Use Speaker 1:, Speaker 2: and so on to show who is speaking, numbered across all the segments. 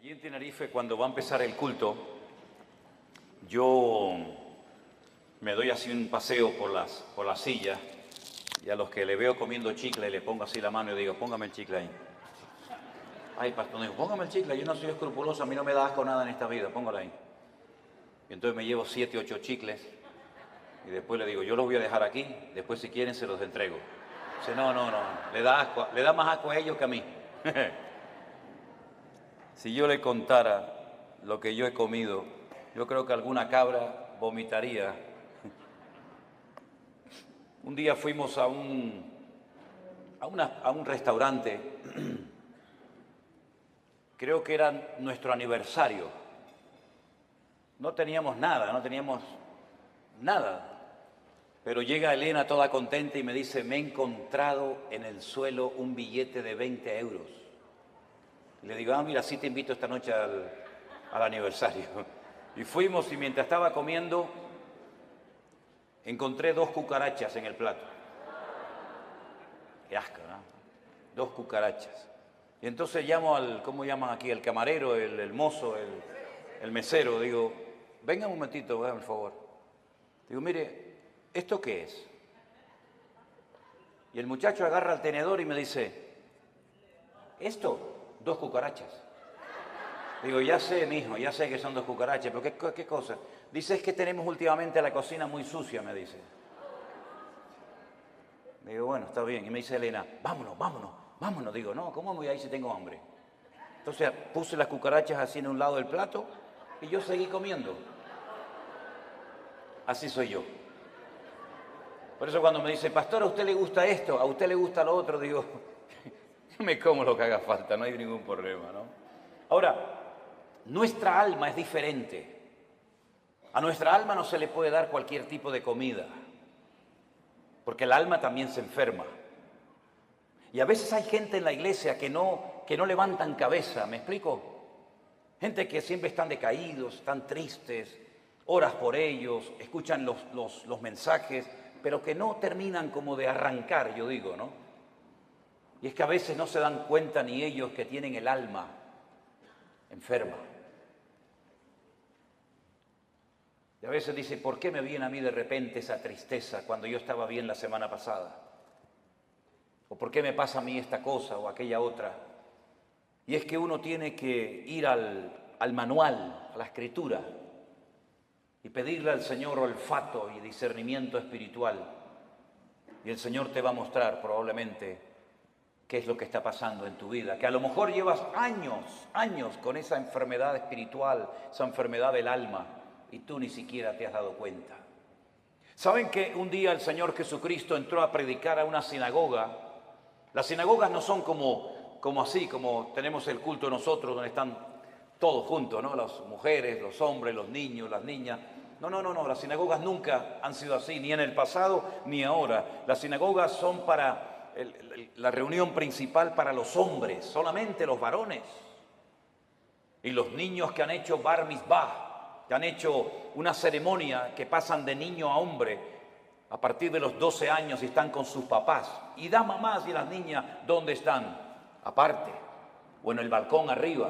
Speaker 1: Allí en Tenerife, cuando va a empezar el culto, yo me doy así un paseo por las sillas y a los que le veo comiendo chicle le pongo así la mano y digo, póngame el chicle ahí. Ay, pastor, digo, póngame el chicle, yo no soy escrupuloso, a mí no me da asco nada en esta vida, póngalo ahí. Y entonces me llevo 7, 8 chicles y después le digo, yo los voy a dejar aquí, después si quieren se los entrego. Dice, no, le da asco, le da más asco a ellos que a mí. Si yo le contara lo que yo he comido, yo creo que alguna cabra vomitaría. Un día fuimos a un restaurante, creo que era nuestro aniversario. No teníamos nada, pero llega Elena toda contenta y me dice, me he encontrado en el suelo un billete de 20 euros. Le digo, mira, sí te invito esta noche al aniversario. Y fuimos y mientras estaba comiendo, encontré 2 cucarachas en el plato. Qué asco, ¿no? 2 cucarachas. Y entonces llamo ¿cómo llaman aquí? El camarero, el mozo, el mesero. Digo, venga un momentito, por favor. Digo, mire, ¿esto qué es? Y el muchacho agarra el tenedor y me dice, ¿esto? 2 cucarachas. Digo, ya sé, mijo, ya sé que son 2 cucarachas, pero ¿qué cosa? Dice, es que tenemos últimamente la cocina muy sucia, me dice. Digo, bueno, está bien. Y me dice Elena, vámonos. Digo, no, ¿cómo voy a ir si tengo hambre? Entonces puse las cucarachas así en un lado del plato y yo seguí comiendo. Así soy yo. Por eso cuando me dice, pastor, ¿a usted le gusta esto? ¿A usted le gusta lo otro? Digo, yo me como lo que haga falta, no hay ningún problema, ¿no? Ahora, nuestra alma es diferente. A nuestra alma no se le puede dar cualquier tipo de comida, porque el alma también se enferma. Y a veces hay gente en la iglesia que no levantan cabeza, ¿me explico? Gente que siempre están decaídos, están tristes, oras por ellos, escuchan los mensajes, pero que no terminan como de arrancar, yo digo, ¿no? Y es que a veces no se dan cuenta ni ellos que tienen el alma enferma. Y a veces dice, ¿por qué me viene a mí de repente esa tristeza cuando yo estaba bien la semana pasada? ¿O por qué me pasa a mí esta cosa o aquella otra? Y es que uno tiene que ir al manual, a la escritura, y pedirle al Señor olfato y discernimiento espiritual. Y el Señor te va a mostrar probablemente qué es lo que está pasando en tu vida, que a lo mejor llevas años con esa enfermedad espiritual, esa enfermedad del alma, y tú ni siquiera te has dado cuenta. ¿Saben que un día el Señor Jesucristo entró a predicar a una sinagoga? Las sinagogas no son como así, como tenemos el culto nosotros, donde están todos juntos, ¿no? Las mujeres, los hombres, los niños, las niñas. No, las sinagogas nunca han sido así, ni en el pasado ni ahora. Las sinagogas son para la reunión principal para los hombres, solamente los varones. Y los niños que han hecho bar mitzvah, que han hecho una ceremonia que pasan de niño a hombre a partir de los 12 años y están con sus papás. Y las mamás y las niñas, ¿dónde están? Aparte, o en el balcón arriba,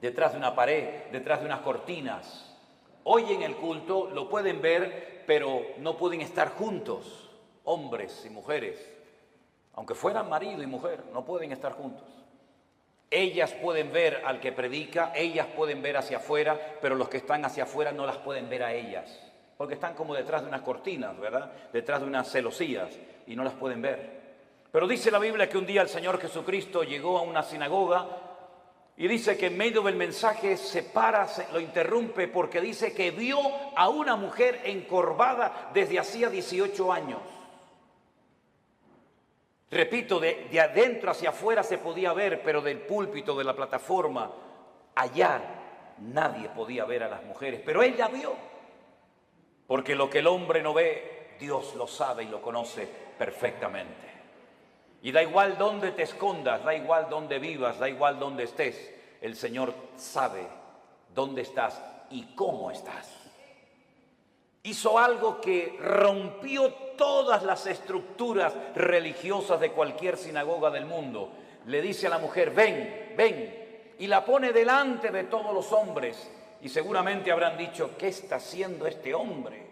Speaker 1: detrás de una pared, detrás de unas cortinas. Hoy en el culto lo pueden ver, pero no pueden estar juntos, hombres y mujeres. Aunque fueran marido y mujer, no pueden estar juntos. Ellas pueden ver al que predica, ellas pueden ver hacia afuera, pero los que están hacia afuera no las pueden ver a ellas, porque están como detrás de unas cortinas, ¿verdad? Detrás de unas celosías y no las pueden ver. Pero dice la Biblia que un día el Señor Jesucristo llegó a una sinagoga y dice que en medio del mensaje se para, lo interrumpe porque dice que vio a una mujer encorvada desde hacía 18 años. Repito, de adentro hacia afuera se podía ver, pero del púlpito, de la plataforma, allá nadie podía ver a las mujeres. Pero ella vio, porque lo que el hombre no ve, Dios lo sabe y lo conoce perfectamente. Y da igual dónde te escondas, da igual dónde vivas, da igual dónde estés, el Señor sabe dónde estás y cómo estás. Hizo algo que rompió todas las estructuras religiosas de cualquier sinagoga del mundo. Le dice a la mujer, ven, y la pone delante de todos los hombres. Y seguramente habrán dicho, ¿qué está haciendo este hombre?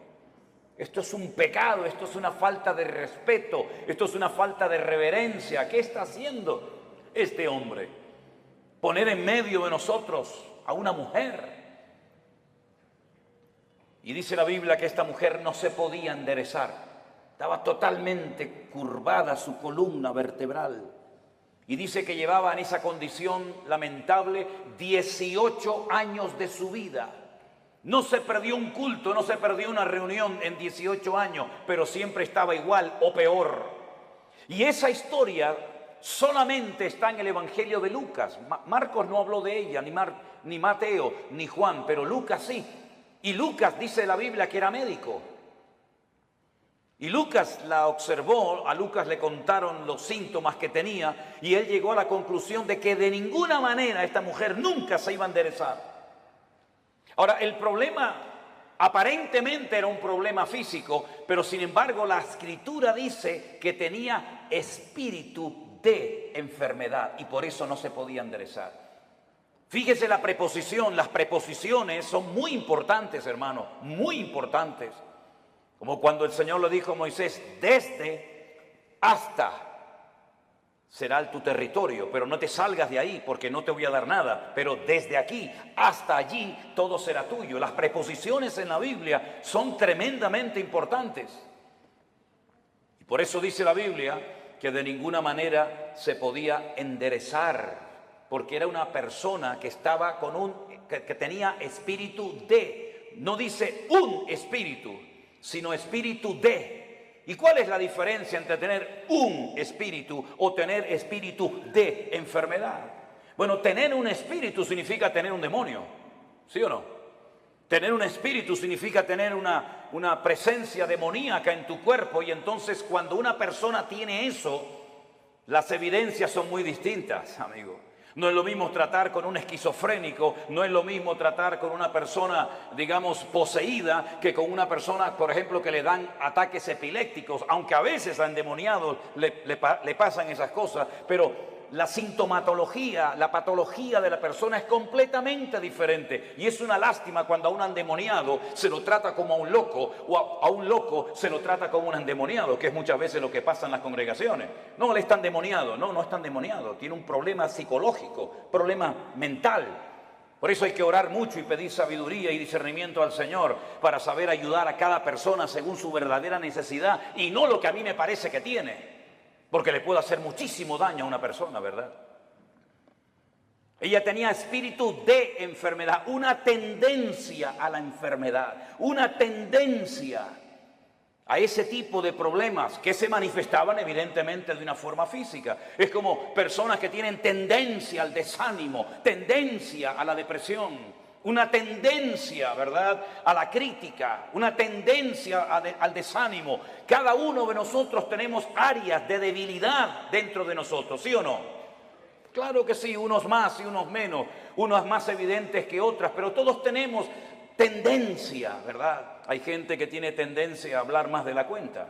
Speaker 1: Esto es un pecado, esto es una falta de respeto, esto es una falta de reverencia. ¿Qué está haciendo este hombre? Poner en medio de nosotros a una mujer. Y dice la Biblia que esta mujer no se podía enderezar. Estaba totalmente curvada su columna vertebral. Y dice que llevaba en esa condición lamentable 18 años de su vida. No se perdió un culto, no se perdió una reunión en 18 años, pero siempre estaba igual o peor. Y esa historia solamente está en el Evangelio de Lucas. Marcos no habló de ella, ni Mateo, ni Juan, pero Lucas sí. Y Lucas dice la Biblia que era médico. Y Lucas la observó, a Lucas le contaron los síntomas que tenía y él llegó a la conclusión de que de ninguna manera esta mujer nunca se iba a enderezar. Ahora, el problema aparentemente era un problema físico, pero sin embargo la Escritura dice que tenía espíritu de enfermedad y por eso no se podía enderezar. Fíjese la preposición, las preposiciones son muy importantes, hermano, muy importantes. Como cuando el Señor le dijo a Moisés, desde hasta será tu territorio, pero no te salgas de ahí porque no te voy a dar nada, pero desde aquí hasta allí todo será tuyo. Las preposiciones en la Biblia son tremendamente importantes. Y por eso dice la Biblia que de ninguna manera se podía enderezar, porque era una persona que estaba que tenía espíritu de, no dice un espíritu, sino espíritu de. ¿Y cuál es la diferencia entre tener un espíritu o tener espíritu de enfermedad? Bueno, tener un espíritu significa tener un demonio, ¿sí o no? Tener un espíritu significa tener una presencia demoníaca en tu cuerpo, y entonces cuando una persona tiene eso, las evidencias son muy distintas, amigo. No es lo mismo tratar con un esquizofrénico, no es lo mismo tratar con una persona, digamos, poseída, que con una persona, por ejemplo, que le dan ataques epilépticos, aunque a veces a endemoniados le pasan esas cosas, pero la sintomatología, la patología de la persona es completamente diferente. Y es una lástima cuando a un endemoniado se lo trata como a un loco, o a un loco se lo trata como un endemoniado, que es muchas veces lo que pasa en las congregaciones. No, él está endemoniado. No está endemoniado. Tiene un problema psicológico, problema mental. Por eso hay que orar mucho y pedir sabiduría y discernimiento al Señor para saber ayudar a cada persona según su verdadera necesidad y no lo que a mí me parece que tiene. Porque le puede hacer muchísimo daño a una persona, ¿verdad? Ella tenía espíritu de enfermedad, una tendencia a la enfermedad, una tendencia a ese tipo de problemas que se manifestaban evidentemente de una forma física. Es como personas que tienen tendencia al desánimo, tendencia a la depresión, una tendencia, ¿verdad?, a la crítica, una tendencia al desánimo. Cada uno de nosotros tenemos áreas de debilidad dentro de nosotros, ¿sí o no? Claro que sí, unos más y unos menos, unos más evidentes que otras, pero todos tenemos tendencia, ¿verdad? Hay gente que tiene tendencia a hablar más de la cuenta,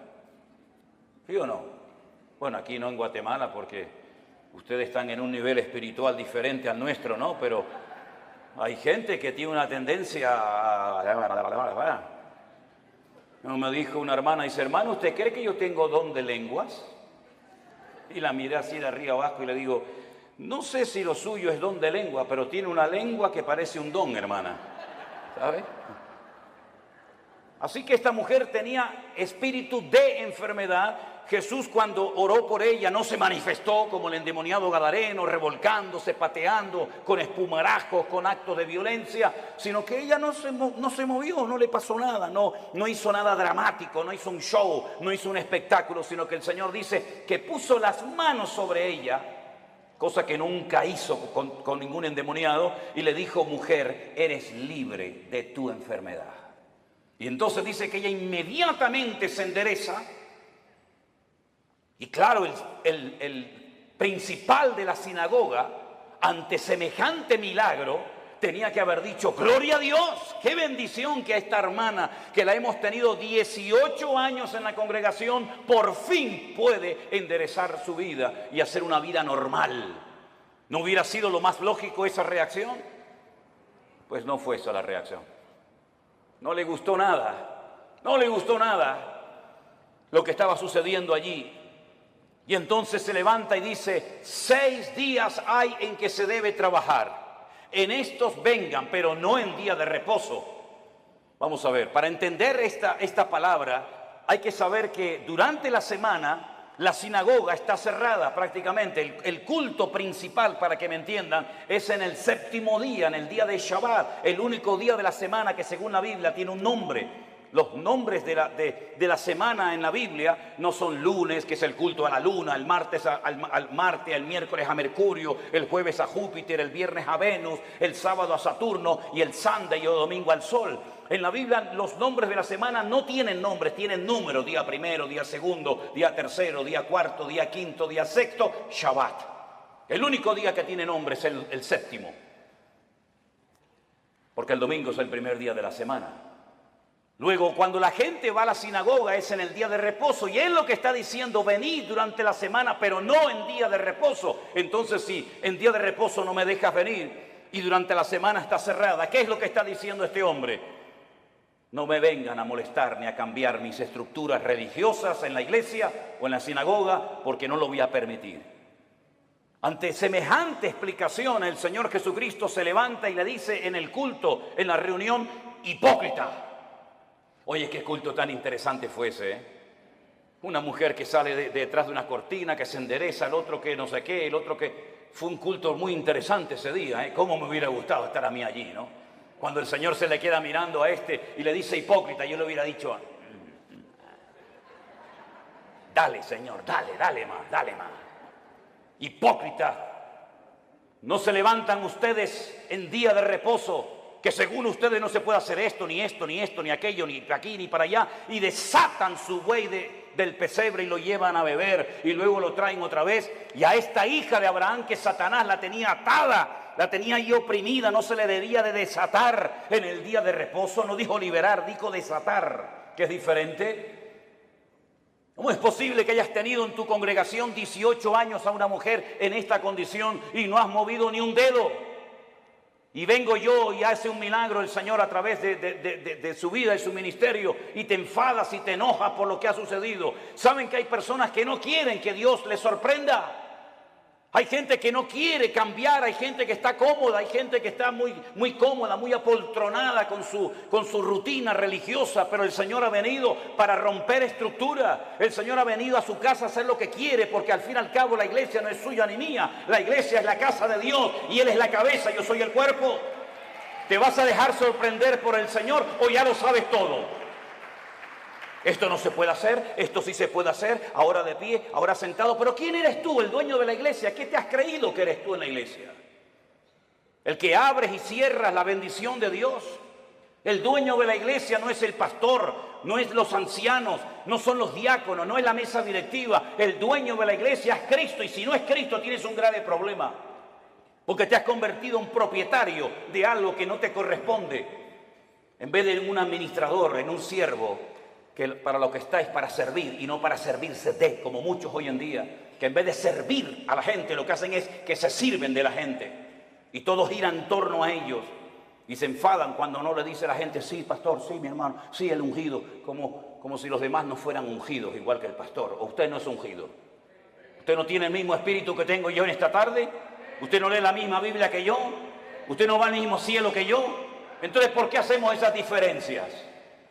Speaker 1: ¿sí o no? Bueno, aquí no en Guatemala porque ustedes están en un nivel espiritual diferente al nuestro, ¿no? Pero hay gente que tiene una tendencia a... Me dijo una hermana, dice, hermano, ¿usted cree que yo tengo don de lenguas? Y la miré así de arriba abajo y le digo, no sé si lo suyo es don de lengua, pero tiene una lengua que parece un don, hermana. ¿Sabe? Así que esta mujer tenía espíritu de enfermedad. Jesús, cuando oró por ella, no se manifestó como el endemoniado gadareno, revolcándose, pateando, con espumarajos, con actos de violencia, sino que ella no se movió, no le pasó nada, no hizo nada dramático, no hizo un show, no hizo un espectáculo, sino que el Señor dice que puso las manos sobre ella, cosa que nunca hizo con ningún endemoniado, y le dijo, mujer, eres libre de tu enfermedad. Y entonces dice que ella inmediatamente se endereza. Y claro, el principal de la sinagoga, ante semejante milagro, tenía que haber dicho, gloria a Dios, qué bendición que a esta hermana, que la hemos tenido 18 años en la congregación, por fin puede enderezar su vida y hacer una vida normal. ¿No hubiera sido lo más lógico esa reacción? Pues no fue esa la reacción. No le gustó nada, no le gustó nada lo que estaba sucediendo allí. Y entonces se levanta y dice, 6 días hay en que se debe trabajar. En estos vengan, pero no en día de reposo. Vamos a ver, para entender esta palabra, hay que saber que durante la semana la sinagoga está cerrada prácticamente. El culto principal, para que me entiendan, es en el 7º día, en el día de Shabbat, el único día de la semana que según la Biblia tiene un nombre. Los nombres de la semana en la Biblia no son lunes, que es el culto a la luna, el martes al Marte, el miércoles a Mercurio, el jueves a Júpiter, el viernes a Venus, el sábado a Saturno y el Sunday o domingo al Sol. En la Biblia los nombres de la semana no tienen nombres, tienen números: día primero, día segundo, día tercero, día cuarto, día quinto, día sexto, Shabbat. El único día que tiene nombre es el 7º, porque el domingo es el primer día de la semana. Luego, cuando la gente va a la sinagoga es en el día de reposo, y él lo que está diciendo, venid durante la semana, pero no en día de reposo. Entonces, si en día de reposo no me dejas venir y durante la semana está cerrada, ¿qué es lo que está diciendo este hombre? No me vengan a molestar ni a cambiar mis estructuras religiosas en la iglesia o en la sinagoga, porque no lo voy a permitir. Ante semejante explicación, el Señor Jesucristo se levanta y le dice en el culto, en la reunión, hipócrita. Oye, qué culto tan interesante fue ese, ¿eh? Una mujer que sale detrás de una cortina, que se endereza, el otro que no sé qué, el otro que... Fue un culto muy interesante ese día, ¿eh? Cómo me hubiera gustado estar a mí allí, ¿no? Cuando el Señor se le queda mirando a este y le dice hipócrita, yo le hubiera dicho, dale, Señor, dale más. Hipócrita, ¿no se levantan ustedes en día de reposo? Que según ustedes no se puede hacer esto, ni aquello, ni aquí, ni para allá, y desatan su buey del pesebre y lo llevan a beber, y luego lo traen otra vez. Y a esta hija de Abraham, que Satanás la tenía atada, la tenía ahí oprimida, no se le debía de desatar en el día de reposo. No dijo liberar, dijo desatar, que es diferente. ¿Cómo es posible que hayas tenido en tu congregación 18 años a una mujer en esta condición y no has movido ni un dedo? Y vengo yo y hace un milagro el Señor a través de su vida y su ministerio, y te enfadas y te enojas por lo que ha sucedido. ¿Saben que hay personas que no quieren que Dios les sorprenda? Hay gente que no quiere cambiar, hay gente que está cómoda, hay gente que está muy cómoda, muy apoltronada con su rutina religiosa, pero el Señor ha venido para romper estructura. El Señor ha venido a su casa a hacer lo que quiere, porque al fin y al cabo la iglesia no es suya ni mía. La iglesia es la casa de Dios y Él es la cabeza, yo soy el cuerpo. ¿Te vas a dejar sorprender por el Señor o ya lo sabes todo? Esto no se puede hacer, esto sí se puede hacer, ahora de pie, ahora sentado. Pero ¿quién eres tú, el dueño de la iglesia? ¿Qué te has creído que eres tú en la iglesia? El que abres y cierras la bendición de Dios. El dueño de la iglesia no es el pastor, no es los ancianos, no son los diáconos, no es la mesa directiva. El dueño de la iglesia es Cristo, y si no es Cristo tienes un grave problema, porque te has convertido en un propietario de algo que no te corresponde. En vez de un administrador, en un siervo, que para lo que está es para servir y no para servirse de, como muchos hoy en día, que en vez de servir a la gente lo que hacen es que se sirven de la gente y todo gira en torno a ellos, y se enfadan cuando no le dice a la gente, sí, pastor, sí, mi hermano, sí, el ungido, como si los demás no fueran ungidos igual que el pastor. ¿O usted no es ungido? ¿Usted no tiene el mismo espíritu que tengo yo en esta tarde? ¿Usted no lee la misma Biblia que yo? ¿Usted no va al mismo cielo que yo? Entonces, ¿por qué hacemos esas diferencias?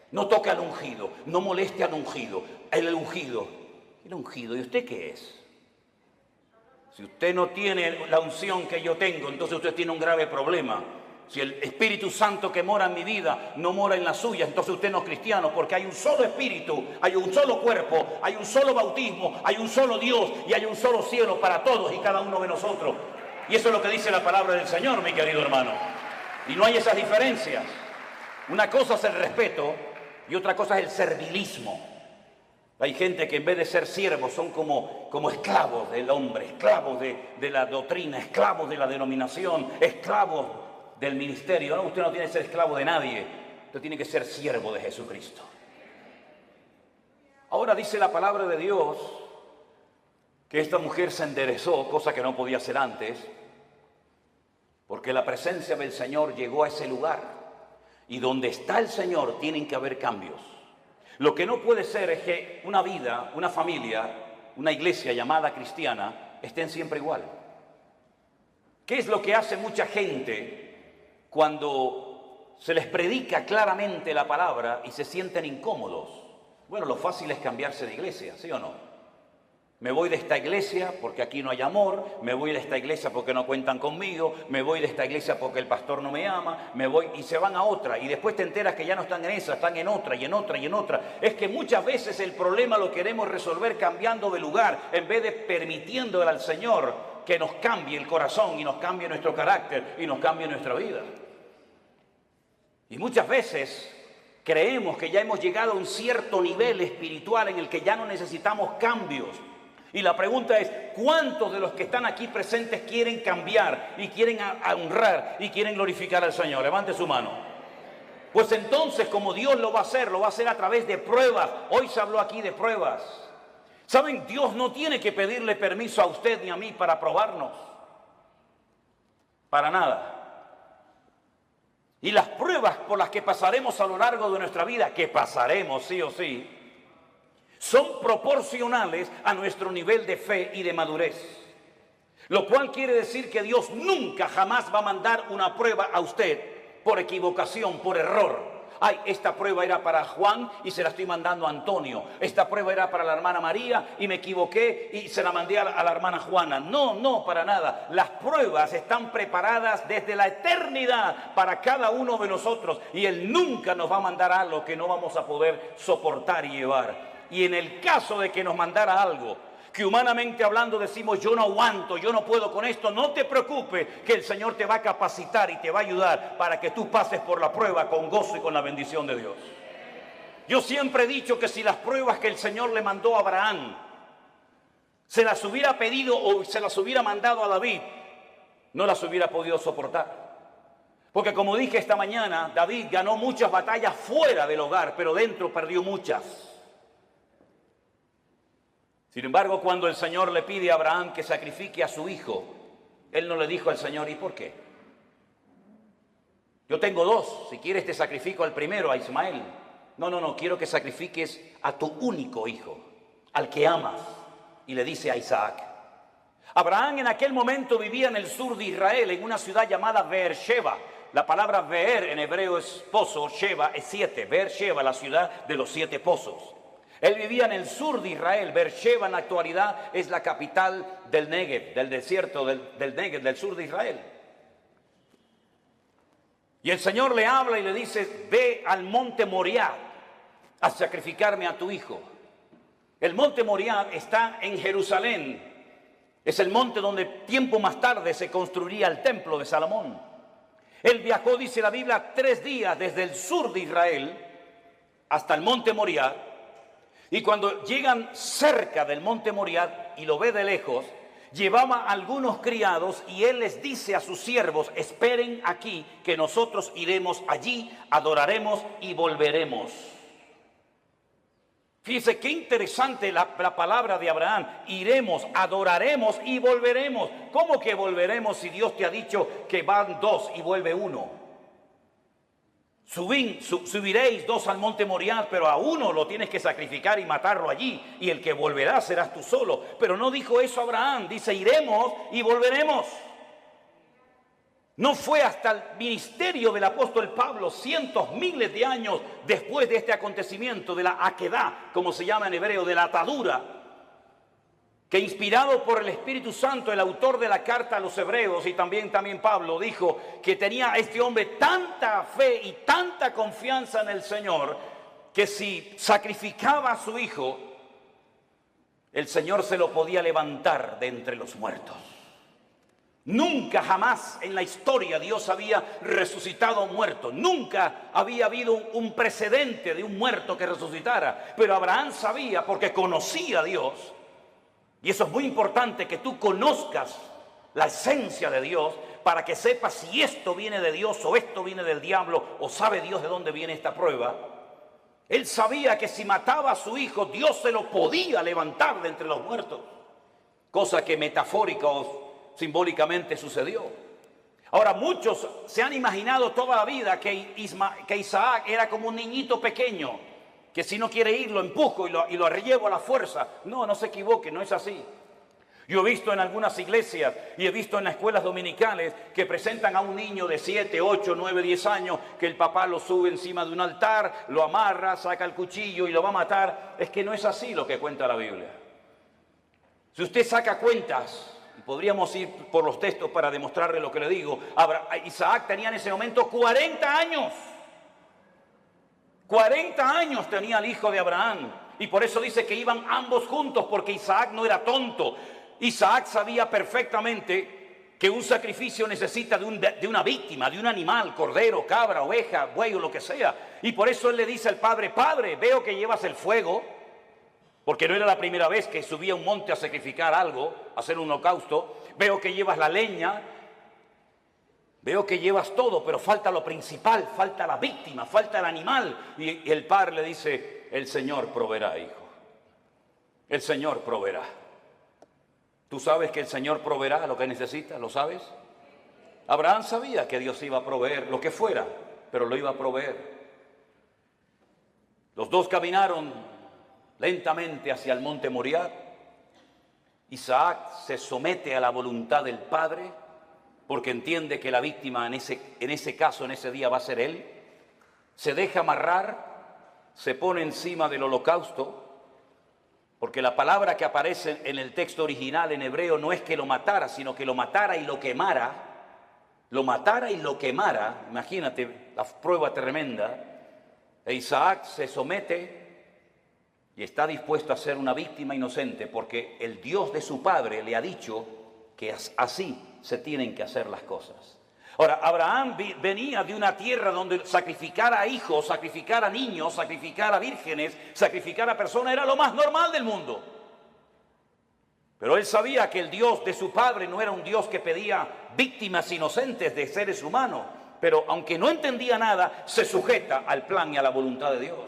Speaker 1: No toque al ungido, no moleste al ungido. El ungido, ¿y usted qué es? Si usted no tiene la unción que yo tengo, entonces usted tiene un grave problema. Si el Espíritu Santo que mora en mi vida no mora en la suya, entonces usted no es cristiano, porque hay un solo Espíritu, hay un solo cuerpo, hay un solo bautismo, hay un solo Dios y hay un solo cielo para todos y cada uno de nosotros. Y eso es lo que dice la palabra del Señor, mi querido hermano. Y no hay esas diferencias. Una cosa es el respeto y otra cosa es el servilismo. Hay gente que en vez de ser siervos son como esclavos del hombre, esclavos de la doctrina, esclavos de la denominación, esclavos del ministerio. No, usted no tiene que ser esclavo de nadie, usted tiene que ser siervo de Jesucristo. Ahora dice la palabra de Dios que esta mujer se enderezó, cosa que no podía hacer antes, Porque la presencia del Señor llegó a ese lugar. Y donde está el Señor tienen que haber cambios. Lo que no puede ser es que una vida, una familia, una iglesia llamada cristiana estén siempre igual. ¿Qué es lo que hace mucha gente cuando se les predica claramente la palabra y se sienten incómodos? Bueno, lo fácil es cambiarse de iglesia, ¿sí o no? Me voy de esta iglesia porque aquí no hay amor, me voy de esta iglesia porque no cuentan conmigo, me voy de esta iglesia porque el pastor no me ama, me voy y se van a otra y después te enteras que ya no están en esa, están en otra y en otra y en otra. Es que muchas veces el problema lo queremos resolver cambiando de lugar en vez de permitiéndole al Señor que nos cambie el corazón y nos cambie nuestro carácter y nos cambie nuestra vida. Y muchas veces creemos que ya hemos llegado a un cierto nivel espiritual en el que ya no necesitamos cambios. Y la pregunta es, ¿cuántos de los que están aquí presentes quieren cambiar y quieren honrar y quieren glorificar al Señor? Levante su mano. Pues entonces, como Dios lo va a hacer a través de pruebas. Hoy se habló aquí de pruebas. ¿Saben? Dios no tiene que pedirle permiso a usted ni a mí para probarnos. Para nada. Y las pruebas por las que pasaremos a lo largo de nuestra vida, que pasaremos sí o sí, son proporcionales a nuestro nivel de fe y de madurez. Lo cual quiere decir que Dios nunca jamás va a mandar una prueba a usted por equivocación, por error. Ay, esta prueba era para Juan y se la estoy mandando a Antonio. Esta prueba era para la hermana María y me equivoqué y se la mandé a la hermana Juana. No, no, para nada. Las pruebas están preparadas desde la eternidad para cada uno de nosotros. Y Él nunca nos va a mandar algo que no vamos a poder soportar y llevar. Y en el caso de que nos mandara algo que humanamente hablando decimos yo no aguanto, yo no puedo con esto, no te preocupes que el Señor te va a capacitar y te va a ayudar para que tú pases por la prueba con gozo y con la bendición de Dios. Yo siempre he dicho que si las pruebas que el Señor le mandó a Abraham se las hubiera pedido o se las hubiera mandado a David, no las hubiera podido soportar. Porque como dije esta mañana, David ganó muchas batallas fuera del hogar, pero dentro perdió muchas. Sin embargo, cuando el Señor le pide a Abraham que sacrifique a su hijo, él no le dijo al Señor, ¿y por qué? Yo tengo dos, si quieres te sacrifico al primero, a Ismael. No, quiero que sacrifiques a tu único hijo, al que amas. Y le dice a Isaac. Abraham en aquel momento vivía en el sur de Israel, en una ciudad llamada Beersheba. La palabra Beer en hebreo es pozo, Sheba es 7. Beersheba, la ciudad de los 7 pozos. Él vivía en el sur de Israel. Beersheba en la actualidad es la capital del Negev, del desierto del Negev, del sur de Israel. Y el Señor le habla y le dice, ve al monte Moriah a sacrificarme a tu hijo. El monte Moriah está en Jerusalén. Es el monte donde tiempo más tarde se construiría el templo de Salomón. Él viajó, dice la Biblia, 3 días desde el sur de Israel hasta el monte Moriah. Y cuando llegan cerca del monte Moriah y lo ve de lejos, llevaba a algunos criados y él les dice a sus siervos, esperen aquí que nosotros iremos allí, adoraremos y volveremos. Fíjese qué interesante la palabra de Abraham, iremos, adoraremos y volveremos. ¿Cómo que volveremos si Dios te ha dicho que van 2 y vuelve 1? Subiréis 2 al monte Moriah, pero a uno lo tienes que sacrificar y matarlo allí, y el que volverá serás tú solo. Pero no dijo eso Abraham, dice iremos y volveremos. No fue hasta el ministerio del apóstol Pablo, cientos, miles de años después de este acontecimiento, de la aquedá, como se llama en hebreo, de la atadura, que inspirado por el Espíritu Santo, el autor de la carta a los hebreos y también Pablo dijo que tenía este hombre tanta fe y tanta confianza en el Señor que si sacrificaba a su hijo, el Señor se lo podía levantar de entre los muertos. Nunca jamás en la historia Dios había resucitado a un muerto. Nunca había habido un precedente de un muerto que resucitara. Pero Abraham sabía, porque conocía a Dios. Y eso es muy importante, que tú conozcas la esencia de Dios para que sepas si esto viene de Dios o esto viene del diablo o sabe Dios de dónde viene esta prueba. Él sabía que si mataba a su hijo, Dios se lo podía levantar de entre los muertos. Cosa que metafórica o simbólicamente sucedió. Ahora, muchos se han imaginado toda la vida que Isaac era como un niñito pequeño, que si no quiere ir lo empujo y lo llevo a la fuerza. No, no se equivoque, no es así. Yo he visto en algunas iglesias y he visto en las escuelas dominicales que presentan a un niño de 7, 8, 9, 10 años, que el papá lo sube encima de un altar, lo amarra, saca el cuchillo y lo va a matar. Es que no es así lo que cuenta la Biblia. Si usted saca cuentas, y podríamos ir por los textos para demostrarle lo que le digo, Isaac tenía en ese momento 40 años. 40 años tenía el hijo de Abraham. Y por eso dice que iban ambos juntos, porque Isaac no era tonto. Isaac sabía perfectamente que un sacrificio necesita de una víctima, de un animal, cordero, cabra, oveja, buey o lo que sea. Y por eso él le dice al padre: Padre, veo que llevas el fuego, porque no era la primera vez que subía a un monte a sacrificar algo, a hacer un holocausto. Veo que llevas la leña, veo que llevas todo, pero falta lo principal, falta la víctima, falta el animal. Y el padre le dice: el Señor proveerá, hijo. El Señor proveerá. ¿Tú sabes que el Señor proveerá lo que necesitas? ¿Lo sabes? Abraham sabía que Dios iba a proveer lo que fuera, pero lo iba a proveer. Los dos caminaron lentamente hacia el monte Moriah. Isaac se somete a la voluntad del Padre, porque entiende que la víctima en ese caso, en ese día, va a ser él. Se deja amarrar, se pone encima del holocausto, porque la palabra que aparece en el texto original en hebreo no es que lo matara, sino que lo matara y lo quemara. Lo matara y lo quemara. Imagínate la prueba tremenda. E Isaac se somete y está dispuesto a ser una víctima inocente, porque el Dios de su padre le ha dicho que así se tienen que hacer las cosas. Ahora, Abraham venía de una tierra donde sacrificar a hijos, sacrificar a niños, sacrificar a vírgenes, sacrificar a personas era lo más normal del mundo. Pero él sabía que el Dios de su padre no era un Dios que pedía víctimas inocentes de seres humanos. Pero aunque no entendía nada, se sujeta al plan y a la voluntad de Dios.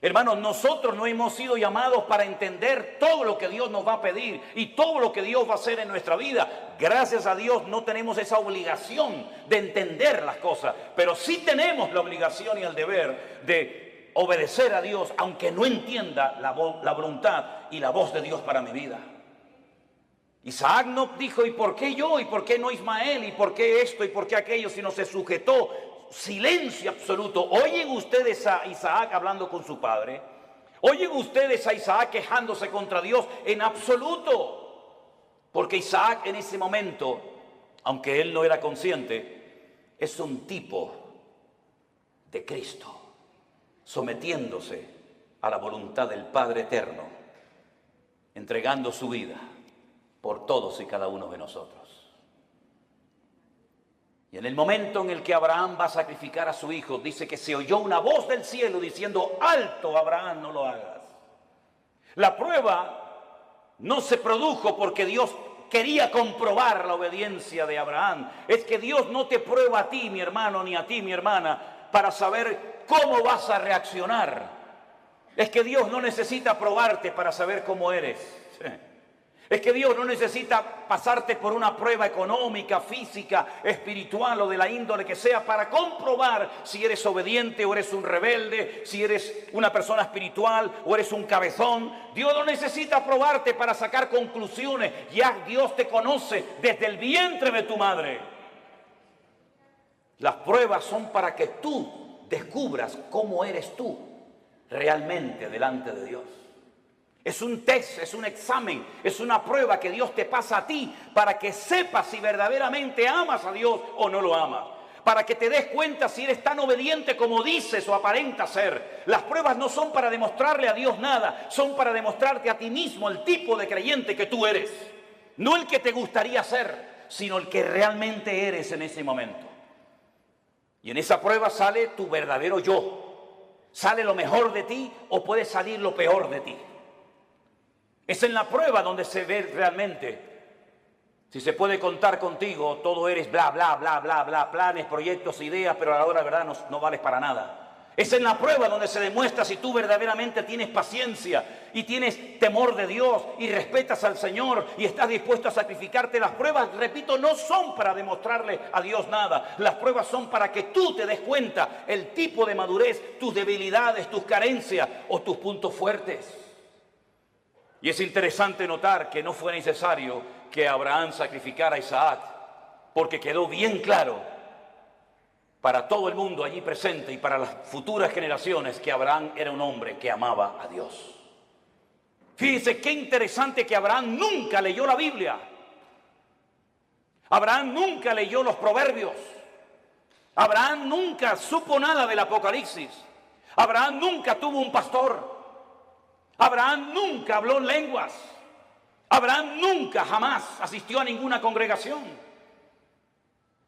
Speaker 1: Hermanos, nosotros no hemos sido llamados para entender todo lo que Dios nos va a pedir y todo lo que Dios va a hacer en nuestra vida. Gracias a Dios no tenemos esa obligación de entender las cosas, pero sí tenemos la obligación y el deber de obedecer a Dios, aunque no entienda la voluntad y la voz de Dios para mi vida. Isaac no dijo: ¿y por qué yo? ¿Y por qué no Ismael? ¿Y por qué esto? ¿Y por qué aquello? Sino se sujetó. Silencio absoluto. ¿Oyen ustedes a Isaac hablando con su padre? ¿Oyen ustedes a Isaac quejándose contra Dios? En absoluto. Porque Isaac en ese momento, aunque él no era consciente, es un tipo de Cristo, sometiéndose a la voluntad del Padre eterno, entregando su vida por todos y cada uno de nosotros. Y en el momento en el que Abraham va a sacrificar a su hijo, dice que se oyó una voz del cielo diciendo: alto, Abraham, no lo hagas. La prueba no se produjo porque Dios quería comprobar la obediencia de Abraham. Es que Dios no te prueba a ti, mi hermano, ni a ti, mi hermana, para saber cómo vas a reaccionar. Es que Dios no necesita probarte para saber cómo eres. Es que Dios no necesita pasarte por una prueba económica, física, espiritual o de la índole que sea para comprobar si eres obediente o eres un rebelde, si eres una persona espiritual o eres un cabezón. Dios no necesita probarte para sacar conclusiones. Ya Dios te conoce desde el vientre de tu madre. Las pruebas son para que tú descubras cómo eres tú realmente delante de Dios. Es un test, es un examen, es una prueba que Dios te pasa a ti para que sepas si verdaderamente amas a Dios o no lo amas. Para que te des cuenta si eres tan obediente como dices o aparentas ser. Las pruebas no son para demostrarle a Dios nada, son para demostrarte a ti mismo el tipo de creyente que tú eres. No el que te gustaría ser, sino el que realmente eres en ese momento. Y en esa prueba sale tu verdadero yo. Sale lo mejor de ti o puede salir lo peor de ti. Es en la prueba donde se ve realmente si se puede contar contigo. Todo eres bla, bla, bla, bla, bla, planes, proyectos, ideas, pero a la hora de verdad no vales para nada. Es en la prueba donde se demuestra si tú verdaderamente tienes paciencia y tienes temor de Dios y respetas al Señor y estás dispuesto a sacrificarte. Las pruebas, repito, no son para demostrarle a Dios nada. Las pruebas son para que tú te des cuenta el tipo de madurez, tus debilidades, tus carencias o tus puntos fuertes. Y es interesante notar que no fue necesario que Abraham sacrificara a Isaac, porque quedó bien claro para todo el mundo allí presente y para las futuras generaciones que Abraham era un hombre que amaba a Dios. Fíjense qué interesante que Abraham nunca leyó la Biblia. Abraham nunca leyó los Proverbios. Abraham nunca supo nada del Apocalipsis. Abraham nunca tuvo un pastor. Abraham nunca habló en lenguas. Abraham nunca, jamás asistió a ninguna congregación.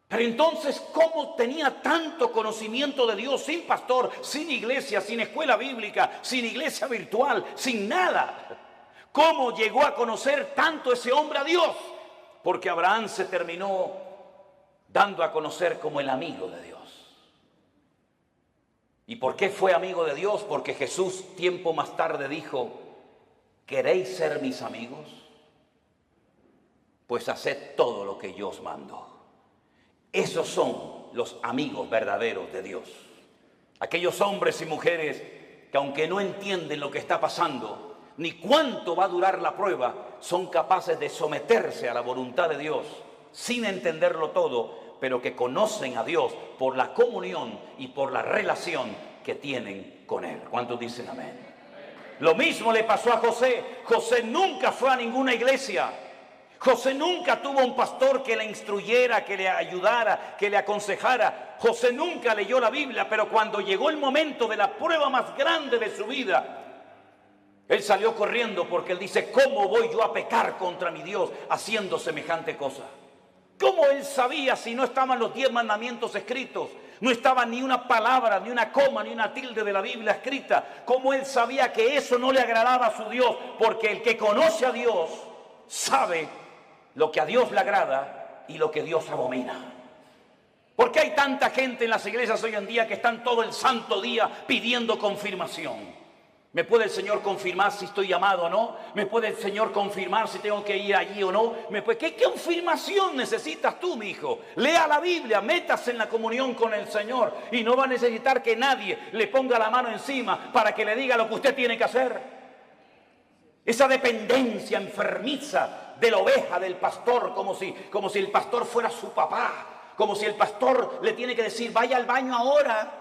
Speaker 1: Pero entonces, ¿cómo tenía tanto conocimiento de Dios sin pastor, sin iglesia, sin escuela bíblica, sin iglesia virtual, sin nada? ¿Cómo llegó a conocer tanto ese hombre a Dios? Porque Abraham se terminó dando a conocer como el amigo de Dios. ¿Y por qué fue amigo de Dios? Porque Jesús tiempo más tarde dijo: ¿queréis ser mis amigos? Pues haced todo lo que yo os mando. Esos son los amigos verdaderos de Dios. Aquellos hombres y mujeres que, aunque no entienden lo que está pasando, ni cuánto va a durar la prueba, son capaces de someterse a la voluntad de Dios, sin entenderlo todo, pero que conocen a Dios por la comunión y por la relación que tienen con Él. ¿Cuántos dicen amén? Lo mismo le pasó a José. José nunca fue a ninguna iglesia. José nunca tuvo un pastor que le instruyera, que le ayudara, que le aconsejara. José nunca leyó la Biblia, pero cuando llegó el momento de la prueba más grande de su vida, él salió corriendo porque él dice: ¿cómo voy yo a pecar contra mi Dios haciendo semejante cosa? ¿Cómo él sabía si no estaban los 10 mandamientos escritos? No estaba ni una palabra, ni una coma, ni una tilde de la Biblia escrita. ¿Cómo él sabía que eso no le agradaba a su Dios? Porque el que conoce a Dios sabe lo que a Dios le agrada y lo que Dios abomina. ¿Por qué hay tanta gente en las iglesias hoy en día que están todo el santo día pidiendo confirmación? ¿Me puede el Señor confirmar si estoy llamado o no? ¿Me puede el Señor confirmar si tengo que ir allí o no? ¿Qué confirmación necesitas tú, mi hijo? Lea la Biblia, métase en la comunión con el Señor y no va a necesitar que nadie le ponga la mano encima para que le diga lo que usted tiene que hacer. Esa dependencia enfermiza de la oveja, del pastor, como si el pastor fuera su papá, como si el pastor le tiene que decir: vaya al baño ahora.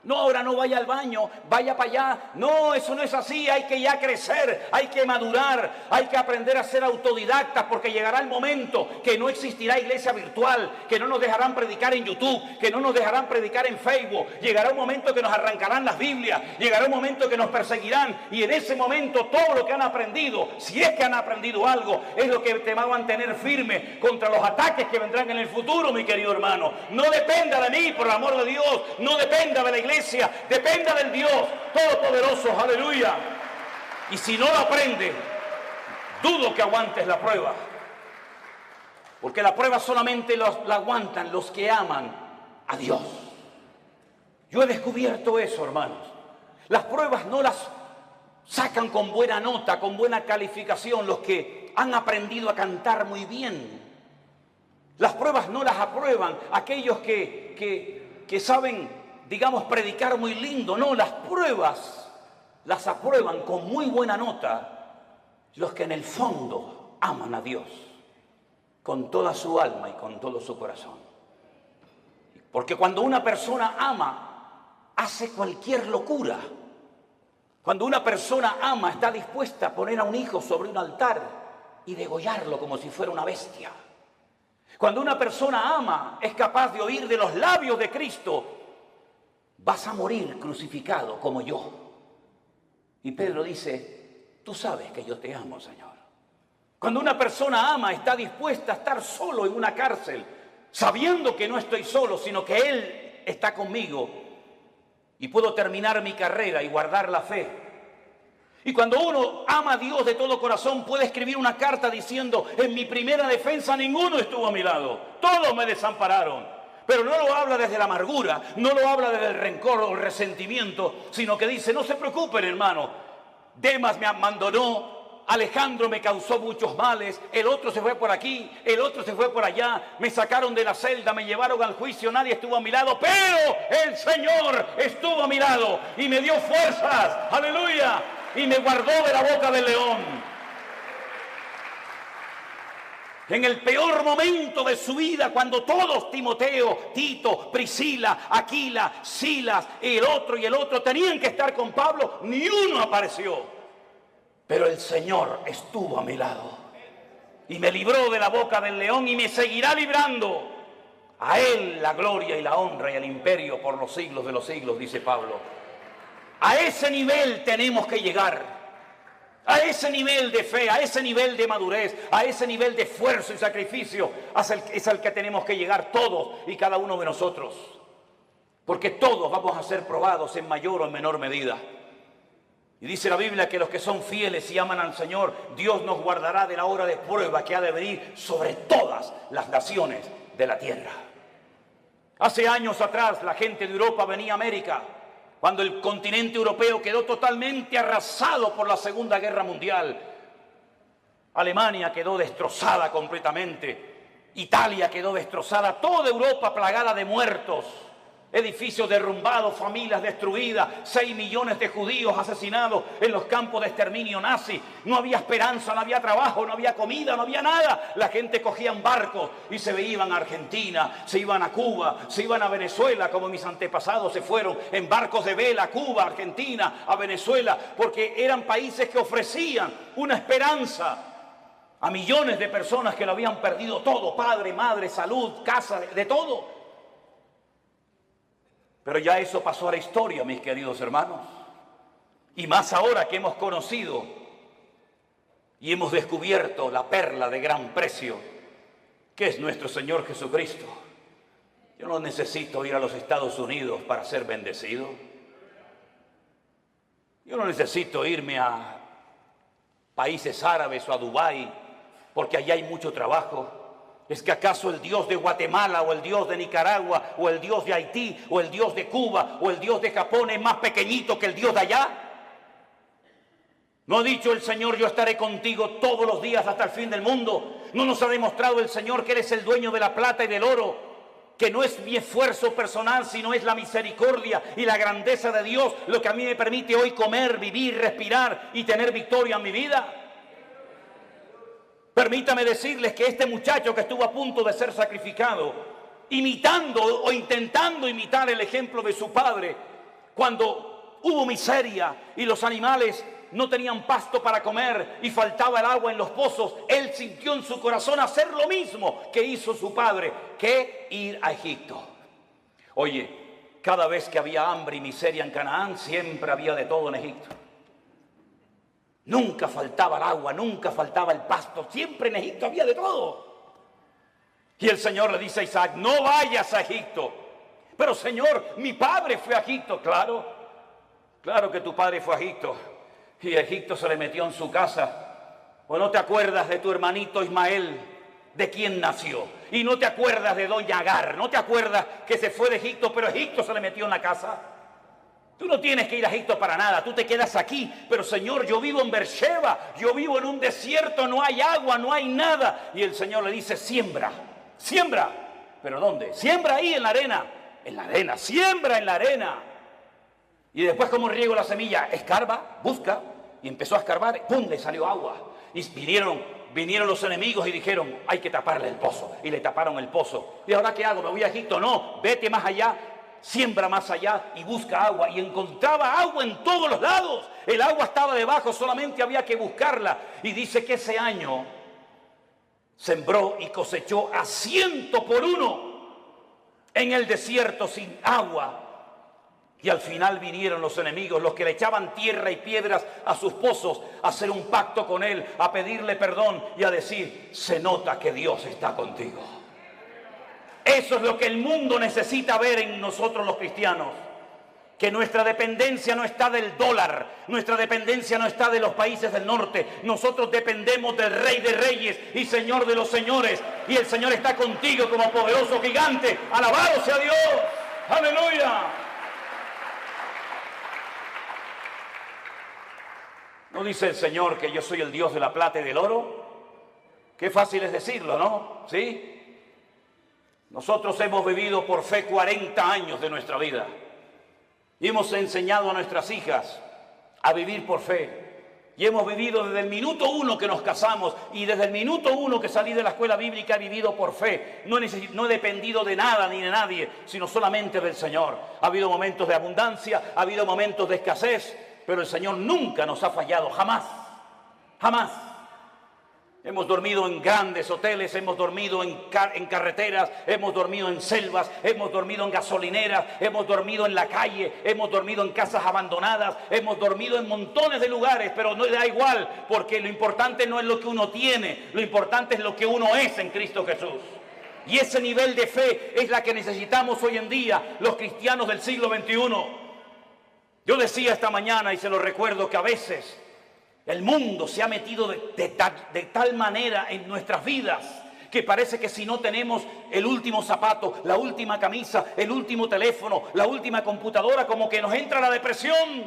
Speaker 1: No, ahora no vaya al baño, vaya para allá. No, eso no es así. Hay que ya crecer, hay que madurar, hay que aprender a ser autodidactas, porque llegará el momento que no existirá iglesia virtual, que no nos dejarán predicar en YouTube, que no nos dejarán predicar en Facebook. Llegará un momento que nos arrancarán las Biblias, llegará un momento que nos perseguirán, y en ese momento todo lo que han aprendido, si es que han aprendido algo, es lo que te va a mantener firme contra los ataques que vendrán en el futuro, mi querido hermano. No dependa de mí, por el amor de Dios, no dependa de la iglesia, dependa del Dios Todopoderoso, aleluya. Y si no lo aprende, dudo que aguantes la prueba, porque la prueba solamente la aguantan los que aman a Dios. Yo he descubierto eso, hermanos. Las pruebas no las sacan con buena nota, con buena calificación los que han aprendido a cantar muy bien. Las pruebas no las aprueban aquellos que saben, digamos, predicar muy lindo. No, las pruebas las aprueban con muy buena nota los que en el fondo aman a Dios con toda su alma y con todo su corazón. Porque cuando una persona ama, hace cualquier locura. Cuando una persona ama, está dispuesta a poner a un hijo sobre un altar y degollarlo como si fuera una bestia. Cuando una persona ama, es capaz de oír de los labios de Cristo: vas a morir crucificado como yo. Y Pedro dice: tú sabes que yo te amo, Señor. Cuando una persona ama, está dispuesta a estar solo en una cárcel, sabiendo que no estoy solo, sino que Él está conmigo, y puedo terminar mi carrera y guardar la fe. Y cuando uno ama a Dios de todo corazón, puede escribir una carta diciendo: en mi primera defensa ninguno estuvo a mi lado, todos me desampararon. Pero no lo habla desde la amargura, no lo habla desde el rencor o el resentimiento, sino que dice, no se preocupen, hermano, Demas me abandonó, Alejandro me causó muchos males, el otro se fue por aquí, el otro se fue por allá, me sacaron de la celda, me llevaron al juicio, nadie estuvo a mi lado, pero el Señor estuvo a mi lado y me dio fuerzas, aleluya, y me guardó de la boca del león. En el peor momento de su vida, cuando todos, Timoteo, Tito, Priscila, Aquila, Silas, el otro tenían que estar con Pablo, ni uno apareció. Pero el Señor estuvo a mi lado y me libró de la boca del león y me seguirá librando. A Él la gloria y la honra y el imperio por los siglos de los siglos, dice Pablo. A ese nivel tenemos que llegar. A ese nivel de fe, a ese nivel de madurez, a ese nivel de esfuerzo y sacrificio es al que tenemos que llegar todos y cada uno de nosotros. Porque todos vamos a ser probados en mayor o en menor medida. Y dice la Biblia que los que son fieles y aman al Señor, Dios nos guardará de la hora de prueba que ha de venir sobre todas las naciones de la tierra. Hace años atrás la gente de Europa venía a América, cuando el continente europeo quedó totalmente arrasado por la Segunda Guerra Mundial. Alemania quedó destrozada completamente, Italia quedó destrozada, toda Europa plagada de muertos. Edificios derrumbados, familias destruidas, 6 millones de judíos asesinados en los campos de exterminio nazi. No había esperanza, no había trabajo, no había comida, no había nada. La gente cogía barcos y se iban a Argentina, se iban a Cuba, se iban a Venezuela, como mis antepasados se fueron en barcos de vela a Cuba, Argentina, a Venezuela, porque eran países que ofrecían una esperanza a millones de personas que lo habían perdido todo, padre, madre, salud, casa, de todo. Pero ya eso pasó a la historia, mis queridos hermanos. Y más ahora que hemos conocido y hemos descubierto la perla de gran precio, que es nuestro Señor Jesucristo. Yo no necesito ir a los Estados Unidos para ser bendecido. Yo no necesito irme a países árabes o a Dubái, porque allá hay mucho trabajo. ¿Es que acaso el Dios de Guatemala o el Dios de Nicaragua o el Dios de Haití o el Dios de Cuba o el Dios de Japón es más pequeñito que el Dios de allá? ¿No ha dicho el Señor, yo estaré contigo todos los días hasta el fin del mundo? ¿No nos ha demostrado el Señor que eres el dueño de la plata y del oro? Que no es mi esfuerzo personal, sino es la misericordia y la grandeza de Dios lo que a mí me permite hoy comer, vivir, respirar y tener victoria en mi vida. Permítame decirles que este muchacho que estuvo a punto de ser sacrificado, imitando o intentando imitar el ejemplo de su padre, cuando hubo miseria y los animales no tenían pasto para comer y faltaba el agua en los pozos, él sintió en su corazón hacer lo mismo que hizo su padre, que ir a Egipto. Oye, cada vez que había hambre y miseria en Canaán, siempre había de todo en Egipto. Nunca faltaba el agua, nunca faltaba el pasto, siempre en Egipto había de todo. Y el Señor le dice a Isaac, no vayas a Egipto. Pero Señor, mi padre fue a Egipto. Claro que tu padre fue a Egipto. Y Egipto se le metió en su casa. ¿O no te acuerdas de tu hermanito Ismael, de quién nació? Y no te acuerdas de doña Agar, no te acuerdas que se fue de Egipto, pero Egipto se le metió en la casa. Tú no tienes que ir a Egipto para nada, tú te quedas aquí. Pero Señor, yo vivo en Beersheba, yo vivo en un desierto, no hay agua, no hay nada. Y el Señor le dice, siembra. ¿Pero dónde? Siembra ahí en la arena, siembra en la arena. Y después, ¿cómo riego la semilla? Escarba, busca, y empezó a escarbar, ¡pum!, le salió agua. Y vinieron los enemigos y dijeron, hay que taparle el pozo. Y le taparon el pozo. ¿Y ahora qué hago? ¿Me voy a Egipto? No, vete más allá. Siembra más allá y busca agua. Y encontraba agua en todos los lados. El agua estaba debajo, solamente había que buscarla. Y dice que ese año sembró y cosechó a 100 por 1 en el desierto sin agua. Y al final vinieron los enemigos, los que le echaban tierra y piedras a sus pozos, a hacer un pacto con él, a pedirle perdón y a decir, se nota que Dios está contigo. Eso es lo que el mundo necesita ver en nosotros los cristianos. que nuestra dependencia no está del dólar, nuestra dependencia no está de los países del norte. Nosotros dependemos del Rey de Reyes y Señor de los señores. Y el Señor está contigo como poderoso gigante. ¡Alabado sea Dios! ¡Aleluya! ¿No dice el Señor que yo soy el Dios de la plata y del oro? Qué fácil es decirlo, ¿no? ¿Sí? Nosotros hemos vivido por fe 40 años de nuestra vida. Y hemos enseñado a nuestras hijas a vivir por fe. Y hemos vivido desde el minuto 1 que nos casamos y desde el minuto 1 que salí de la escuela bíblica he vivido por fe. No he dependido de nada ni de nadie, sino solamente del Señor. Ha habido momentos de abundancia, ha habido momentos de escasez, pero el Señor nunca nos ha fallado, jamás, jamás. Hemos dormido en grandes hoteles, hemos dormido en carreteras, hemos dormido en selvas, hemos dormido en gasolineras, hemos dormido en la calle, hemos dormido en casas abandonadas, hemos dormido en montones de lugares, pero no da igual, porque lo importante no es lo que uno tiene, lo importante es lo que uno es en Cristo Jesús. Y ese nivel de fe es la que necesitamos hoy en día los cristianos del siglo XXI. Yo decía esta mañana y se lo recuerdo que a veces el mundo se ha metido de tal manera en nuestras vidas que parece que si no tenemos el último zapato, la última camisa, el último teléfono, la última computadora, como que nos entra la depresión.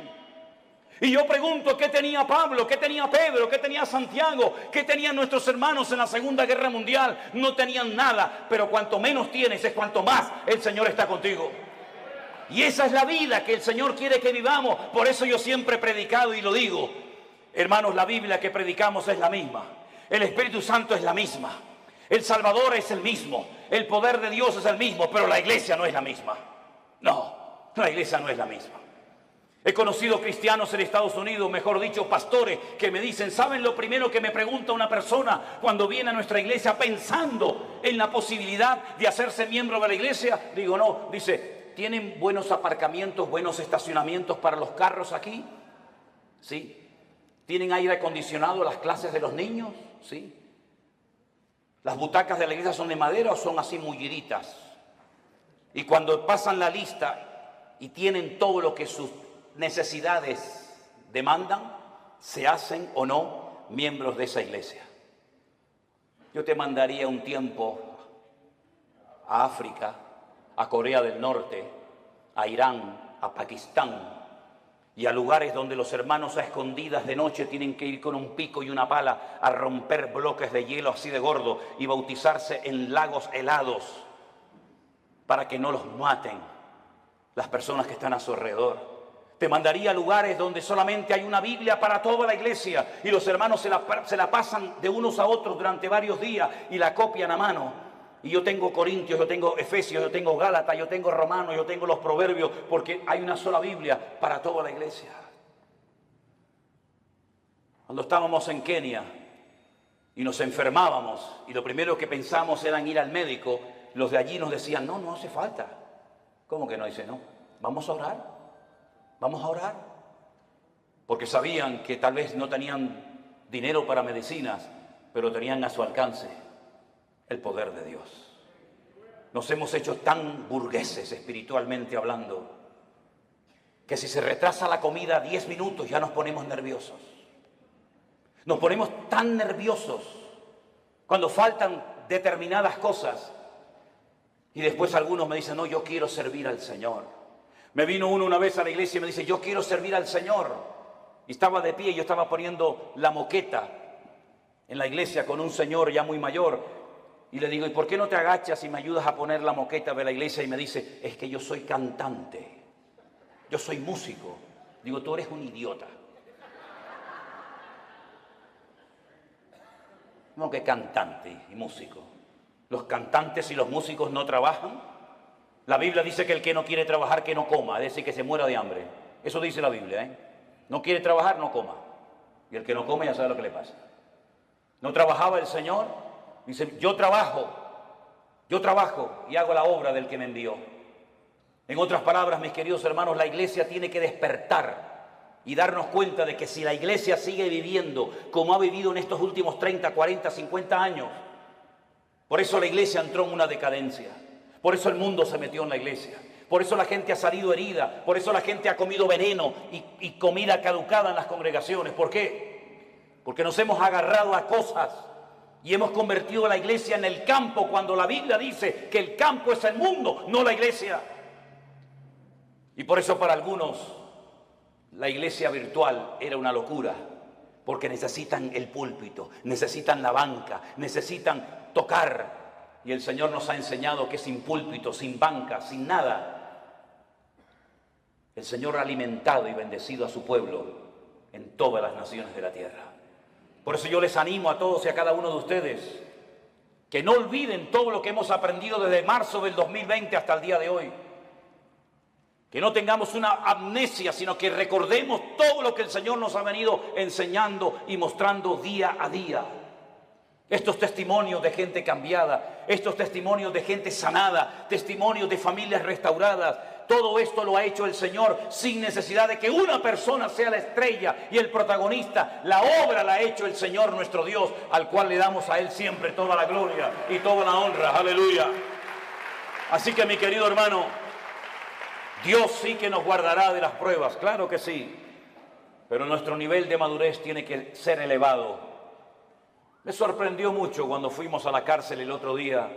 Speaker 1: Y yo pregunto, ¿qué tenía Pablo? ¿Qué tenía Pedro? ¿Qué tenía Santiago? ¿Qué tenían nuestros hermanos en la Segunda Guerra Mundial? No tenían nada, pero cuanto menos tienes es cuanto más el Señor está contigo. Y esa es la vida que el Señor quiere que vivamos. Por eso yo siempre he predicado y lo digo. Hermanos, la Biblia que predicamos es la misma. El Espíritu Santo es la misma. El Salvador es el mismo. El poder de Dios es el mismo, pero la iglesia no es la misma. No, la iglesia no es la misma. He conocido cristianos en Estados Unidos, mejor dicho, pastores, que me dicen, ¿saben lo primero que me pregunta una persona cuando viene a nuestra iglesia pensando en la posibilidad de hacerse miembro de la iglesia? Digo, no, dice, ¿tienen buenos aparcamientos, buenos estacionamientos para los carros aquí? Sí. ¿Tienen aire acondicionado las clases de los niños? Sí. ¿Las butacas de la iglesia son de madera o son así mulliditas? Y cuando pasan la lista y tienen todo lo que sus necesidades demandan, ¿se hacen o no miembros de esa iglesia? Yo te mandaría un tiempo a África, a Corea del Norte, a Irán, a Pakistán, y a lugares donde los hermanos a escondidas de noche tienen que ir con un pico y una pala a romper bloques de hielo así de gordo y bautizarse en lagos helados para que no los maten las personas que están a su alrededor. Te mandaría a lugares donde solamente hay una Biblia para toda la iglesia y los hermanos se la pasan de unos a otros durante varios días y la copian a mano. Y yo tengo Corintios, yo tengo Efesios, yo tengo Gálatas, yo tengo Romanos, yo tengo los Proverbios, porque hay una sola Biblia para toda la iglesia. Cuando estábamos en Kenia y nos enfermábamos y lo primero que pensamos era en ir al médico, los de allí nos decían, no, no hace falta. ¿Cómo que no? Dice, no, vamos a orar, vamos a orar. Porque sabían que tal vez no tenían dinero para medicinas, pero tenían a su alcance el poder de Dios. Nos hemos hecho tan burgueses espiritualmente hablando que si se retrasa la comida 10 minutos ya nos ponemos nerviosos. Nos ponemos tan nerviosos cuando faltan determinadas cosas y después algunos me dicen, no, yo quiero servir al Señor. Me vino uno una vez a la iglesia y me dice, yo quiero servir al Señor. Y estaba de pie y yo estaba poniendo la moqueta en la iglesia con un señor ya muy mayor. Y le digo, ¿y por qué no te agachas y me ayudas a poner la moqueta de la iglesia? Y me dice, es que yo soy cantante, yo soy músico. Digo, tú eres un idiota. No, que cantante y músico. Los cantantes y los músicos no trabajan. La Biblia dice que el que no quiere trabajar, que no coma, es decir, que se muera de hambre. Eso dice la Biblia, ¿eh? No quiere trabajar, no coma. Y el que no come ya sabe lo que le pasa. ¿No trabajaba el Señor? Dice, yo trabajo y hago la obra del que me envió. En otras palabras, mis queridos hermanos, la iglesia tiene que despertar y darnos cuenta de que si la iglesia sigue viviendo como ha vivido en estos últimos 30, 40, 50 años, por eso la iglesia entró en una decadencia, por eso el mundo se metió en la iglesia, Por eso la gente ha salido herida, por eso la gente ha comido veneno y comida caducada en las congregaciones. ¿Por qué? Porque nos hemos agarrado a cosas y hemos convertido la iglesia en el campo, cuando la Biblia dice que el campo es el mundo, no la iglesia. Y por eso para algunos la iglesia virtual era una locura, porque necesitan el púlpito, necesitan la banca, necesitan tocar. Y el Señor nos ha enseñado que sin púlpito, sin banca, sin nada, el Señor ha alimentado y bendecido a su pueblo en todas las naciones de la tierra. Por eso yo les animo a todos y a cada uno de ustedes que no olviden todo lo que hemos aprendido desde marzo del 2020 hasta el día de hoy. Que no tengamos una amnesia, sino que recordemos todo lo que el Señor nos ha venido enseñando y mostrando día a día. Estos testimonios de gente cambiada, estos testimonios de gente sanada, testimonios de familias restauradas, todo esto lo ha hecho el Señor sin necesidad de que una persona sea la estrella y el protagonista. La obra la ha hecho el Señor nuestro Dios, al cual le damos a Él siempre toda la gloria y toda la honra. Aleluya. Así que mi querido hermano, Dios sí que nos guardará de las pruebas, claro que sí, pero nuestro nivel de madurez tiene que ser elevado. Me sorprendió mucho cuando fuimos a la cárcel el otro día,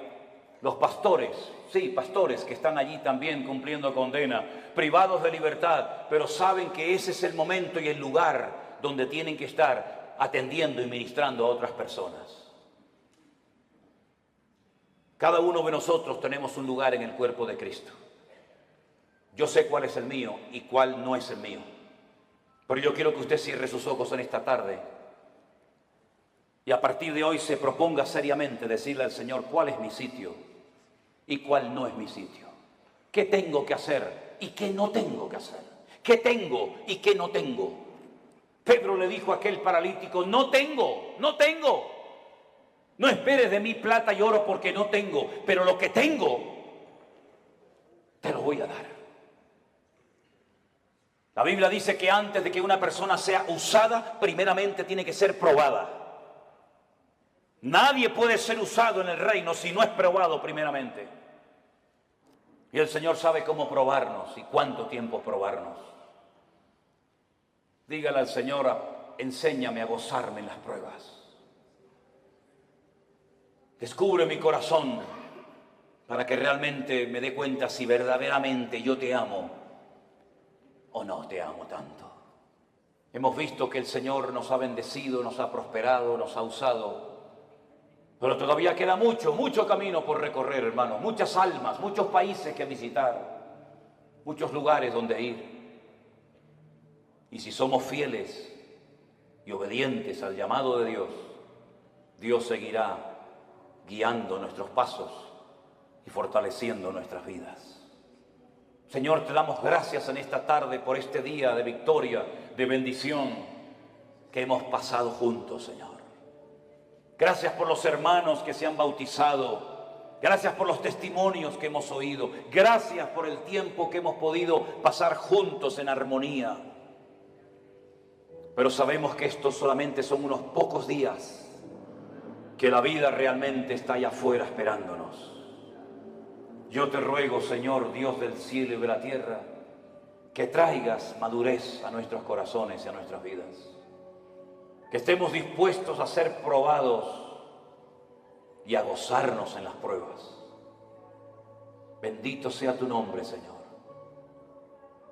Speaker 1: los pastores, sí, pastores que están allí también cumpliendo condena, privados de libertad, pero saben que ese es el momento y el lugar donde tienen que estar atendiendo y ministrando a otras personas. Cada uno de nosotros tenemos un lugar en el cuerpo de Cristo. Yo sé cuál es el mío y cuál no es el mío. Pero yo quiero que usted cierre sus ojos en esta tarde y a partir de hoy se proponga seriamente decirle al Señor cuál es mi sitio y cuál no es mi sitio. ¿Qué tengo que hacer y qué no tengo que hacer? ¿Qué tengo y qué no tengo? Pedro le dijo a aquel paralítico, no tengo. No esperes de mí plata y oro porque no tengo, pero lo que tengo te lo voy a dar. La Biblia dice que antes de que una persona sea usada, primeramente tiene que ser probada. Nadie puede ser usado en el reino si no es probado primeramente. Y el Señor sabe cómo probarnos y cuánto tiempo probarnos. Dígale al Señor, enséñame a gozarme en las pruebas. Descubre mi corazón para que realmente me dé cuenta si verdaderamente yo te amo o no te amo tanto. Hemos visto que el Señor nos ha bendecido, nos ha prosperado, nos ha usado. Pero todavía queda mucho camino por recorrer, hermanos. Muchas almas, muchos países que visitar, muchos lugares donde ir. Y si somos fieles y obedientes al llamado de Dios, Dios seguirá guiando nuestros pasos y fortaleciendo nuestras vidas. Señor, te damos gracias en esta tarde por este día de victoria, de bendición que hemos pasado juntos, Señor. Gracias por los hermanos que se han bautizado. Gracias por los testimonios que hemos oído. Gracias por el tiempo que hemos podido pasar juntos en armonía. Pero sabemos que estos solamente son unos pocos días, que la vida realmente está allá afuera esperándonos. Yo te ruego, Señor, Dios del cielo y de la tierra, que traigas madurez a nuestros corazones y a nuestras vidas. Que estemos dispuestos a ser probados y a gozarnos en las pruebas. Bendito sea tu nombre, Señor.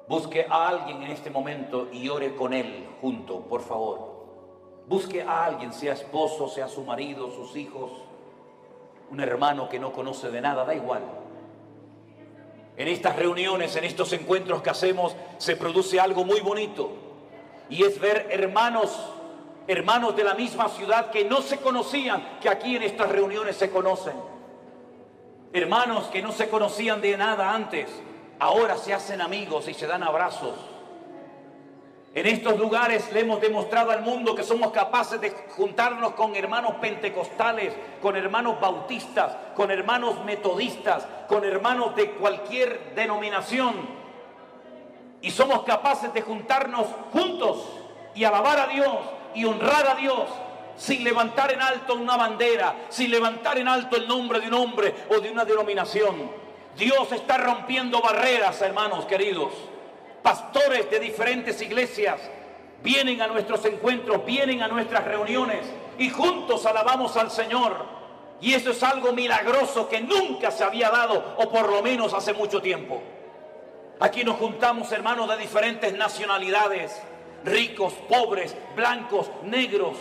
Speaker 1: Busque a alguien en este momento y ore con él junto, por favor. Busque a alguien, sea esposo, sea su marido, sus hijos, un hermano que no conoce de nada, da igual. En estas reuniones, en estos encuentros que hacemos, se produce algo muy bonito. Y es ver hermanos de la misma ciudad que no se conocían, que aquí en estas reuniones se conocen. Hermanos que no se conocían de nada antes, ahora se hacen amigos y se dan abrazos. En estos lugares le hemos demostrado al mundo que somos capaces de juntarnos con hermanos pentecostales, con hermanos bautistas, con hermanos metodistas, con hermanos de cualquier denominación. Y somos capaces de juntarnos juntos y alabar a Dios y honrar a Dios sin levantar en alto una bandera, sin levantar en alto el nombre de un hombre o de una denominación. Dios está rompiendo barreras, hermanos queridos. Pastores de diferentes iglesias vienen a nuestros encuentros, vienen a nuestras reuniones y juntos alabamos al Señor. Y eso es algo milagroso que nunca se había dado, o por lo menos hace mucho tiempo. Aquí nos juntamos hermanos de diferentes nacionalidades, ricos, pobres, blancos, negros,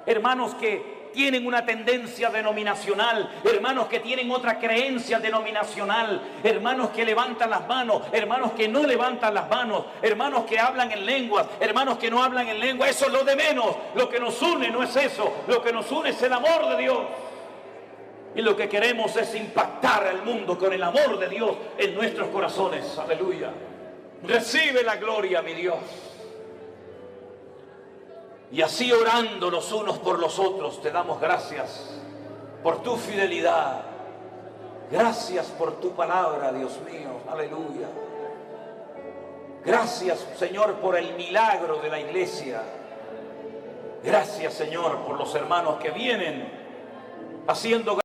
Speaker 1: hermanos que tienen una tendencia denominacional, hermanos que tienen otra creencia denominacional, hermanos que levantan las manos, hermanos que no levantan las manos, hermanos que hablan en lenguas, hermanos que no hablan en lengua. Eso es lo de menos. Lo que nos une no es eso, lo que nos une es el amor de Dios. Y lo que queremos es impactar al mundo con el amor de Dios en nuestros corazones. Aleluya. Recibe la gloria, mi Dios. Y así orando los unos por los otros, te damos gracias por tu fidelidad. Gracias por tu palabra, Dios mío. Aleluya. Gracias, Señor, por el milagro de la iglesia. Gracias, Señor, por los hermanos que vienen haciendo